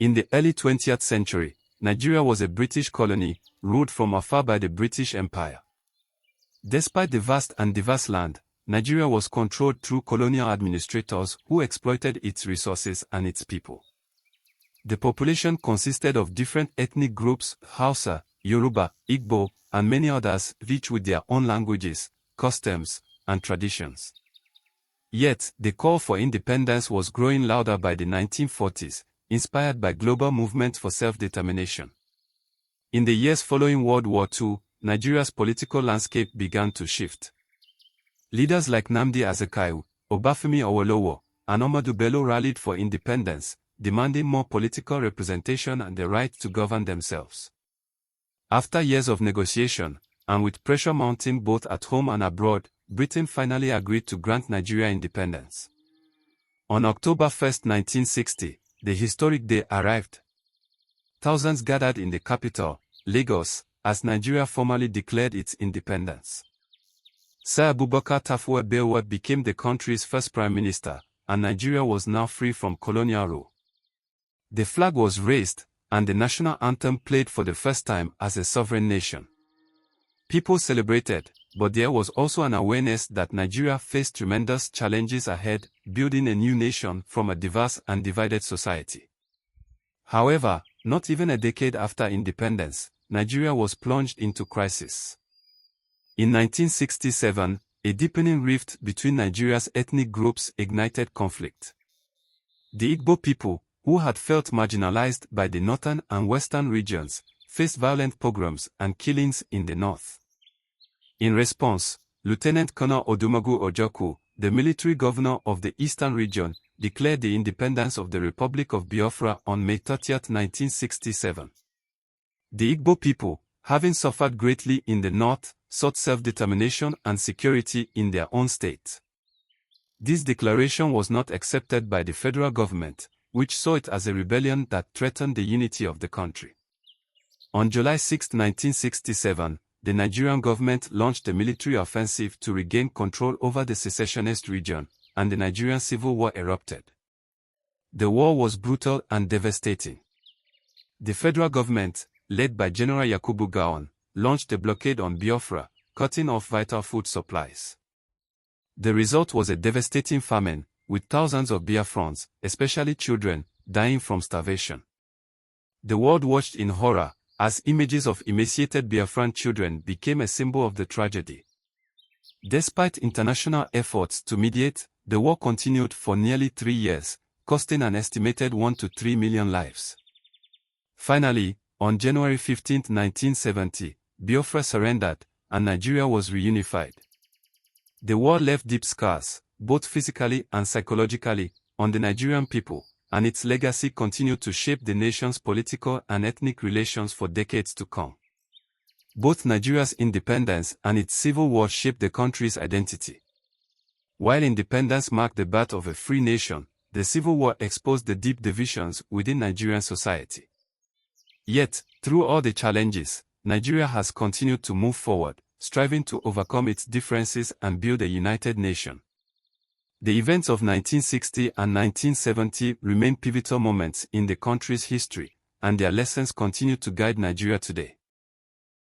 In the early 20th century, Nigeria was a British colony, ruled from afar by the British Empire. Despite the vast and diverse land, Nigeria was controlled through colonial administrators who exploited its resources and its people. The population consisted of different ethnic groups: Hausa, Yoruba, Igbo, and many others, each with their own languages, customs, and traditions. Yet, the call for independence was growing louder by the 1940s, inspired by global movements for self-determination. In the years following World War II, Nigeria's political landscape began to shift. Leaders like Nnamdi Azikiwe, Obafemi Awolowo, and Ahmadu Bello rallied for independence, demanding more political representation and the right to govern themselves. After years of negotiation, and with pressure mounting both at home and abroad, Britain finally agreed to grant Nigeria independence. On October 1, 1960, the historic day arrived. Thousands gathered in the capital, Lagos, as Nigeria formally declared its independence. Sir Abubakar Tafawa Balewa became the country's first prime minister, and Nigeria was now free from colonial rule. The flag was raised, and the national anthem played for the first time as a sovereign nation. People celebrated, but there was also an awareness that Nigeria faced tremendous challenges ahead, building a new nation from a diverse and divided society. However, not even a decade after independence, Nigeria was plunged into crisis. In 1967, a deepening rift between Nigeria's ethnic groups ignited conflict. The Igbo people, who had felt marginalized by the northern and western regions, faced violent pogroms and killings in the north. In response, Lieutenant Colonel Odumogu Ojukwu, the military governor of the eastern region, declared the independence of the Republic of Biafra on May 30, 1967. The Igbo people, having suffered greatly in the north, sought self-determination and security in their own state. This declaration was not accepted by the federal government, which saw it as a rebellion that threatened the unity of the country. On July 6, 1967, the Nigerian government launched a military offensive to regain control over the secessionist region, and the Nigerian civil war erupted. The war was brutal and devastating. The federal government, led by General Yakubu Gowon, launched a blockade on Biafra, cutting off vital food supplies. The result was a devastating famine, with thousands of Biafrans, especially children, dying from starvation. The world watched in horror, as images of emaciated Biafran children became a symbol of the tragedy. Despite international efforts to mediate, the war continued for nearly 3 years, costing an estimated 1 to 3 million lives. Finally, on January 15, 1970, Biafra surrendered, and Nigeria was reunified. The war left deep scars, both physically and psychologically, on the Nigerian people, and its legacy continued to shape the nation's political and ethnic relations for decades to come. Both Nigeria's independence and its civil war shaped the country's identity. While independence marked the birth of a free nation, the civil war exposed the deep divisions within Nigerian society. Yet, through all the challenges, Nigeria has continued to move forward, striving to overcome its differences and build a united nation. The events of 1960 and 1970 remain pivotal moments in the country's history, and their lessons continue to guide Nigeria today.